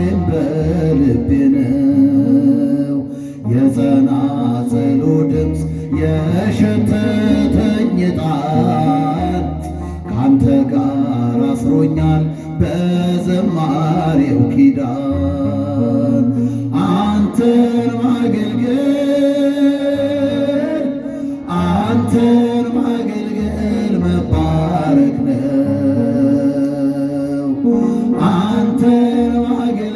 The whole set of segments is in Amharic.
ዛሬም በልቤ ነው የጸናጽሉ ድምፅ የሸተተኝ ዕጣን ካንተ ጋር አስሮኛል በዘማሬው ኪዳን አንተን ማገልገል አንተን ማገልገል መባረክ ነው። አንተን ማገልገል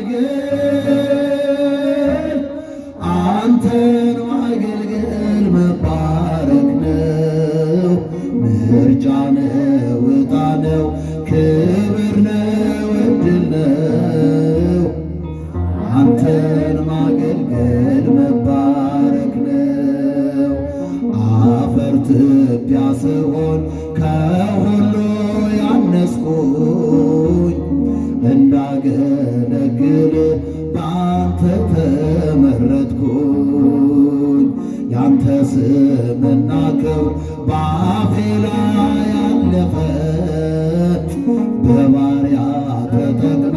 አንተን ማገልገል መባረክ ነው። ምርጫ ነው፣ ዕጣ ነው፣ ክብር ነው፣ ዕድል ነው። አንተን ማገልገል መባረክ ነው። አፈር ትቢያ ስሆን ከሁሉ ያነስኩኝ እንዳገለግል በአንተ ተመረጥኩኝ። ያንተ ስምና ክብር በአፌ ላይ ያለፈ በባሪያ ተጠቅመ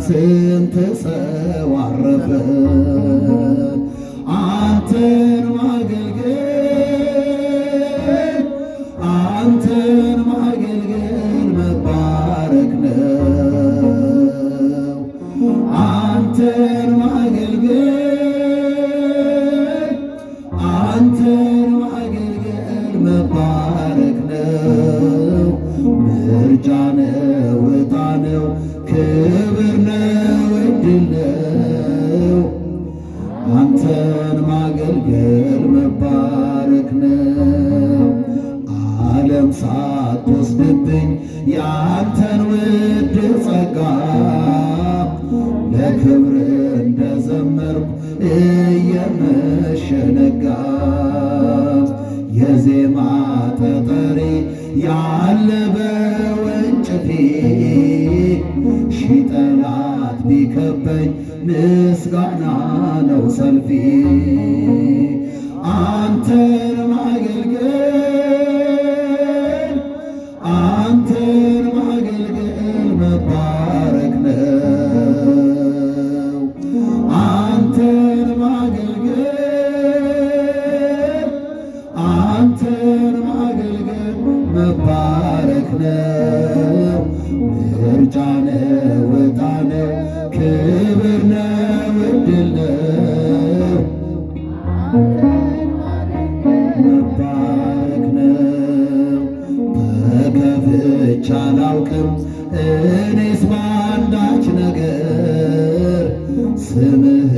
ስንት ሰው አረፈ። አንተን ማገልገል አንተን ማገልገል መባረክ ነው። አንተን ማገልገል አንተን ማገልገል መባረክ ነው። ምርጫ ነው፣ ዕጣ ነው፣ ክብር ነው፣ ዕድል ነው። አንተን ማገልገል መባረክ ነው። ዓለም ሳትወስድብኝ ያንተን ውድ ጸጋ ለክብር እንደዘመርኩ እየመሸነጋ የዜማ ጠጠሬ ያለ በወንጭፌ ሺህ ጠላት ቢከበኝ ምስጋና ነው ሰልፌ። አንተን ማገልገል አንተን ማገልገል መባረክ ነው። አንተን ማገልገል አንተን ማገልገል መባረክ ነው። ምርጫ ነው፣ ዕጣ ነው፣ ክብር ነው፣ ዕድል ነው። መባረክ ነው። ተከፍቼ አላውቅም እኔስ በአንዳች ነገር ስምህን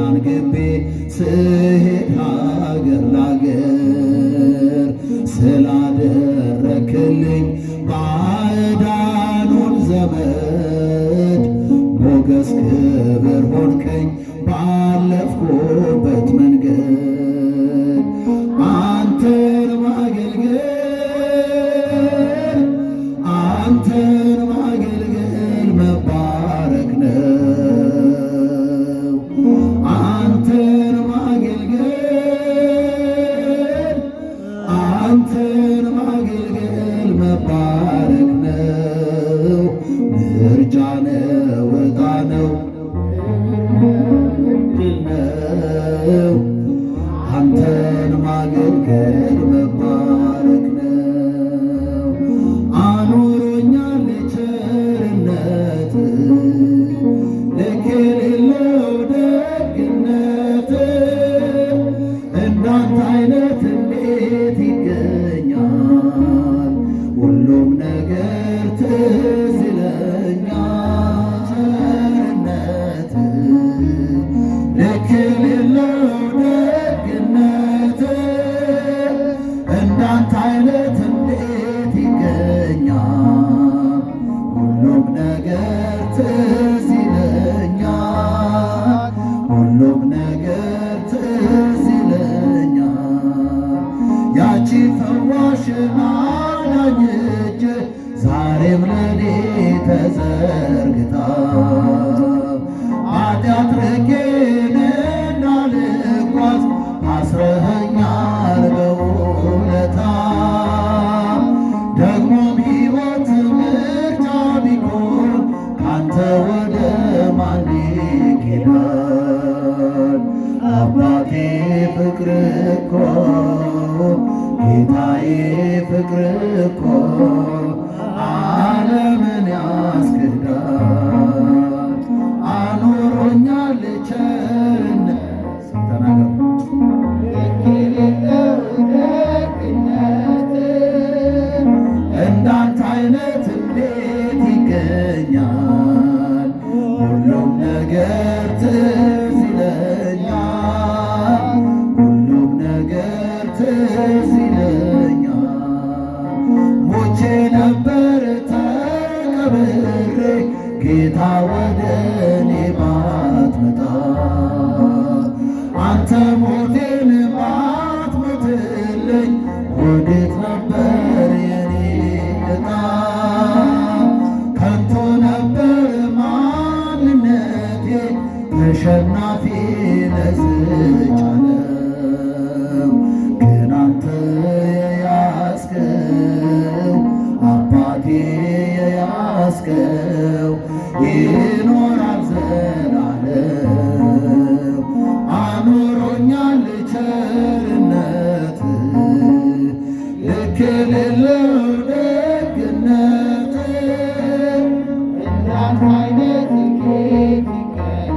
አንግቤ ስሄድ ሀገር ላገር ስላደረክልኝ ባዕዳኑን ዘመድ ሞገስ ክብር ሆንከኝ ባለፍኩበት መንገድ። አንተን ማገልገል አንተን ማገልገል መባረክ ነው። አንተን ማገልገል አንተን ማገልገል መባረክ ነው። ምርጫ ነው፣ ዕጣ ነው፣ ዕድል ነው። አንተን ማገልገል መባረክ ነው። አኑሮኛል ቸርነት ልክ የሌለው ደግነት እንዳንተ አይነት እንዴት ይገኛል? ሁሉም ነገር ትዝ ይለኛል። ቸርነት ልክ የሌለው ደግነት እንዳንተ አይነት እንዴት ይገኛል? ሁሉም ነገር ትዝ ይለኛል። ሁሉም ነገር ትዝ ይለኛል። ያቺ ፈዋሽና አዳኝ እጅ ዛሬም ለኔ ተዘርግታ ኃጢአት ርቄን እንዳልጓዝ አስረኸኛል በውለታ። ደግሞም ሕይወት ምርጫ ቢሆን ካንተ ወደ ማን ትዝ ይለኛል፣ ሁሉም ነገር ትዝ ይለኛል። ሞቼ ነበር ተቀብሬ ጌታ ወደ እኔ ባትመጣ፣ አንተ ሞቴን ባትሞትልኝ ወዴት ነበር የኔ ዕጣ? ከንቱ ነበር ማንነቴ ተሸናፊ ለዝች ዓለም፣ ግን አንተ የያዝከው አባቴ የያዝከው ይኖራል ዘላለም። አኑሮኛል ቸርነት ልክ የሌለው ደግነት፣ እንዳንተ አይነት ጌታ ይገኛል፣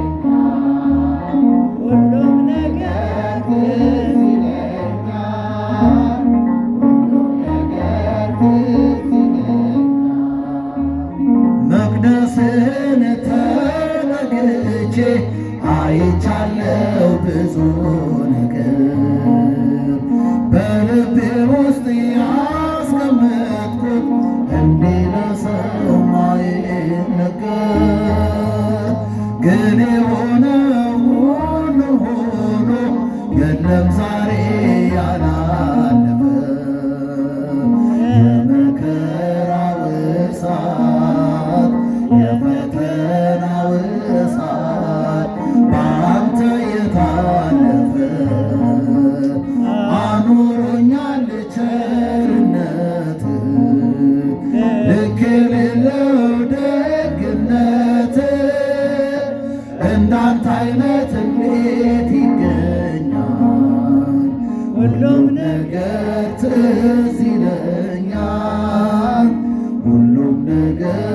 ሁሉም ነገር ትዝ ይለኛል፣ ሁሉም ነገር ትዝ ይለኛል። መቅደስን ተጠግቼ አይቻለው ብዙ ነገር፣ በልቤ ውስጥ ያስቀመጥኩት እንዲህ ለሰው ማይነገር፣ ግን የሆነው ሁሉ ሆኖ የለም ዛሬ ያላለፈ፣ የመከራው እሳት የፈተናው እሳት በአንተ የታለፈ፣ አኑሮኛል ቸርነት ልክ የሌለው ደግነት፣ እንዳንተ አይነት እንዴት ይገኛል? ሁሉም ነገር ትዝ ይለኛል፣ ሁሉም ነገር